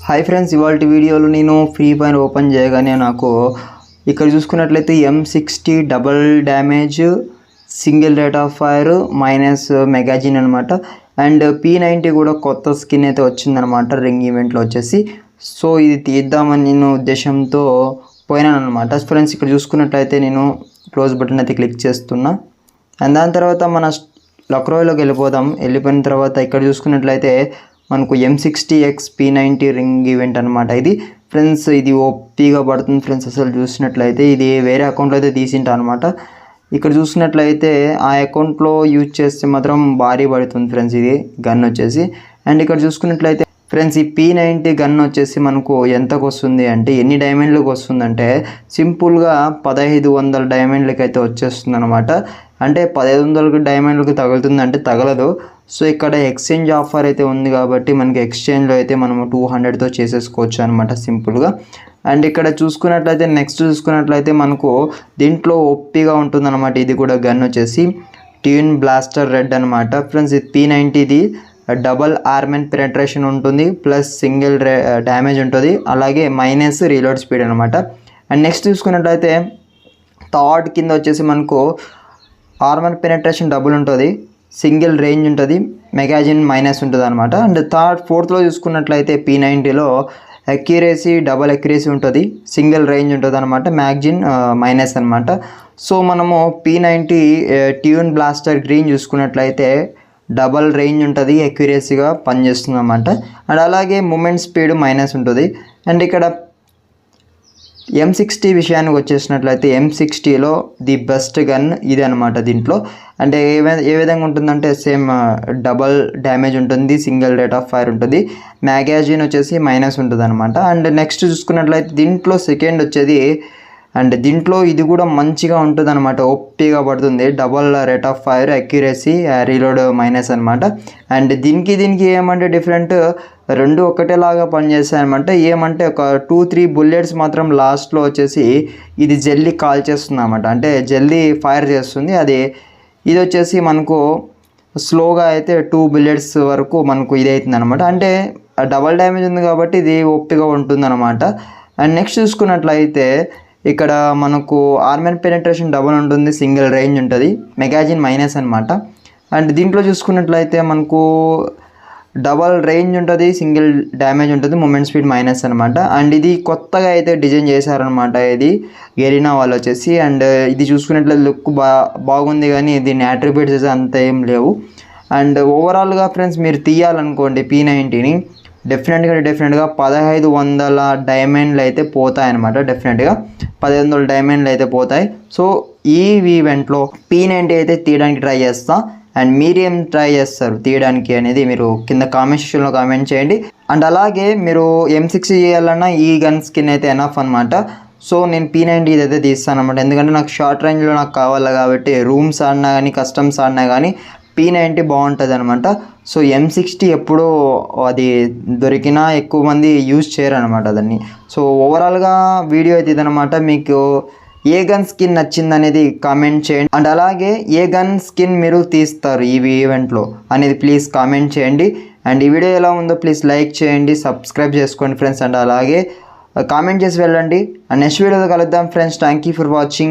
Hi friends, ఇవాళ వీడియోలో నేను ఫ్రీ ఫైర్ ఓపెన్ చేయగానే నాకు ఇక్కడ చూసుకున్నట్లయితే M60 double damage single rate of fire minus magazine అనమాట. అండ్ P90 కూడా కొత్త స్కిన్ అయితే వచ్చిందనమాట రింగ్ ఈవెంట్లో వచ్చేసి. సో ఇది తీద్దామని నేను ఉద్దేశంతో పోయినాను అనమాట. ఫ్రెండ్స్ ఇక్కడ చూసుకున్నట్లయితే నేను క్లోజ్ బటన్ అయితే క్లిక్ చేస్తున్నా. అండ్ దాని తర్వాత మన లక్రోలోకి వెళ్ళిపోయిన తర్వాత ఇక్కడ చూసుకున్నట్లయితే మనకు M60X P90 రింగ్ ఈవెంట్ అనమాట. ఇది ఫ్రెండ్స్ ఇది ఓపీగా పడుతుంది ఫ్రెండ్స్. అసలు చూసినట్లయితే ఇది వేరే అకౌంట్లో అయితే తీసింటా అనమాట. ఇక్కడ చూసినట్లయితే ఆ అకౌంట్లో యూజ్ చేస్తే మాత్రం భారీ పడుతుంది ఫ్రెండ్స్ ఇది గన్ వచ్చేసి. అండ్ ఇక్కడ చూసుకున్నట్లయితే ఫ్రెండ్స్ ఈ P90 గన్ వచ్చేసి మనకు ఎంతకు వస్తుంది అంటే ఎన్ని డైమండ్లకు వస్తుందంటే సింపుల్గా 1500 డైమండ్లకి అయితే వచ్చేస్తుంది అనమాట. అంటే 1500 డైమండ్లకు తగులుతుంది అంటే తగలదు. సో ఇక్కడ ఎక్స్చేంజ్ ఆఫర్ అయితే ఉంది కాబట్టి మనకి ఎక్స్చేంజ్లో అయితే మనము 200తో చేసేసుకోవచ్చు అనమాట సింపుల్గా. అండ్ ఇక్కడ చూసుకున్నట్లయితే నెక్స్ట్ చూసుకున్నట్లయితే మనకు దీంట్లో ఓపీగా ఉంటుందన్నమాట. ఇది కూడా గన్ వచ్చేసి ట్యూన్ బ్లాస్టర్ రెడ్ అనమాట ఫ్రెండ్స్. ఇది P90ది డబల్ ఆర్మెన్ పెనట్రేషన్ ఉంటుంది, ప్లస్ సింగిల్ డ్యామేజ్ ఉంటుంది, అలాగే మైనస్ రీలోడ్ స్పీడ్ అనమాట. అండ్ నెక్స్ట్ చూసుకున్నట్లయితే థర్డ్ కింద వచ్చేసి మనకు ఆర్మెన్ పెనట్రేషన్ డబుల్ ఉంటుంది, సింగిల్ రేంజ్ ఉంటుంది, మెగాజిన్ మైనస్ ఉంటుంది అనమాట. అండ్ ఫోర్త్లో చూసుకున్నట్లయితే P90లో అక్యురేసీ డబల్ అక్యురేసీ ఉంటుంది, సింగిల్ రేంజ్ ఉంటుంది అనమాట, మ్యాగజిన్ మైనస్ అనమాట. సో మనము P90 ట్యూన్ బ్లాస్టర్ గ్రీన్ చూసుకున్నట్లయితే డబల్ రేంజ్ ఉంటుంది, అక్యురేసీగా పనిచేస్తుంది అనమాట. అండ్ అలాగే మూమెంట్ స్పీడ్ మైనస్ ఉంటుంది. అండ్ ఇక్కడ M60 విషయానికి వచ్చేసినట్లయితే M60లో ది బెస్ట్ గన్ ఇది అనమాట. దీంట్లో అంటే ఏ విధంగా ఉంటుందంటే సేమ్ డబల్ డ్యామేజ్ ఉంటుంది, సింగిల్ రేట్ ఆఫ్ ఫైర్ ఉంటుంది, మ్యాగజిన్ వచ్చేసి మైనస్ ఉంటుంది అనమాట. అండ్ నెక్స్ట్ చూసుకున్నట్లయితే దీంట్లో సెకండ్ వచ్చేది అండ్ దీంట్లో ఇది కూడా మంచిగా ఉంటుంది అనమాట, ఓపీగా పడుతుంది, double rate of fire, accuracy, reload minus అనమాట. అండ్ దీనికి ఏమంటే డిఫరెంట్ రెండు ఒకటేలాగా పనిచేస్తాయి అనమాట. ఏమంటే ఒక 2-3 బుల్లెట్స్ మాత్రం లాస్ట్లో వచ్చేసి ఇది జల్దీ కాల్ చేస్తుంది అనమాట, అంటే జల్దీ ఫైర్ చేస్తుంది. ఇది వచ్చేసి మనకు స్లోగా అయితే 2 బుల్లెట్స్ వరకు మనకు ఇది అవుతుంది అనమాట. అంటే డబల్ డ్యామేజ్ ఉంది కాబట్టి ఇది ఓపీగా ఉంటుంది అనమాట. అండ్ నెక్స్ట్ చూసుకున్నట్లయితే ఇక్కడ మనకు ఆర్మెన్ పెనట్రేషన్ డబల్ ఉంటుంది, సింగిల్ రేంజ్ ఉంటుంది, మెగాజిన్ మైనస్ అనమాట. అండ్ దీంట్లో చూసుకున్నట్లయితే మనకు డబల్ రేంజ్ ఉంటుంది, సింగిల్ డ్యామేజ్ ఉంటుంది, మూమెంట్ స్పీడ్ మైనస్ అనమాట. అండ్ ఇది కొత్తగా అయితే డిజైన్ చేశారనమాట ఇది గెరినా వాళ్ళు వచ్చేసి. అండ్ ఇది చూసుకున్నట్లయితే లుక్ బాగుంది కానీ దీని అట్రిబ్యూట్స్ అయితే అంత ఏం లేవు. అండ్ ఓవరాల్గా ఫ్రెండ్స్ మీరు తీయాలనుకోండి P90ని డెఫినెట్గా 1500 డైమండ్లు అయితే పోతాయి అనమాట. డెఫినెట్గా 1500 డైమండ్లు అయితే పోతాయి. సో ఈ ఈవెంట్లో P90 అయితే తీయడానికి ట్రై చేస్తా. అండ్ మీరేం ట్రై చేస్తారు తీయడానికి అనేది మీరు కింద కామెంట్ సెక్షన్లో కామెంట్ చేయండి. అండ్ అలాగే మీరు M60 చేయాలన్నా ఈ గన్ స్కిన్ అయితే ఎనఫ్ అనమాట. సో నేను P90 ఇదైతే తీస్తాను అనమాట, ఎందుకంటే నాకు షార్ట్ రేంజ్లో నాకు కావాలి కాబట్టి రూమ్స్ ఆడినా కానీ కస్టమ్స్ ఆడినా కానీ P90 బాగుంటుంది అనమాట. సో M60 ఎప్పుడూ అది దొరికినా ఎక్కువ మంది యూజ్ చేయరు అనమాట దాన్ని. సో ఓవరాల్గా వీడియో అయితే ఇదనమాట. మీకు ఏ గన్ స్కిన్ నచ్చింది అనేది కామెంట్ చేయండి. అండ్ అలాగే ఏ గన్ స్కిన్ మీరు తీస్తారు ఈ ఈవెంట్లో అనేది ప్లీజ్ కామెంట్ చేయండి. అండ్ ఈ వీడియో ఎలా ఉందో ప్లీజ్ లైక్ చేయండి, సబ్స్క్రైబ్ చేసుకోండి ఫ్రెండ్స్. అండ్ అలాగే కామెంట్ చేసి వెళ్ళండి. అండ్ నెక్స్ట్ వీడియోలో కలుద్దాం friends. Thank you for watching.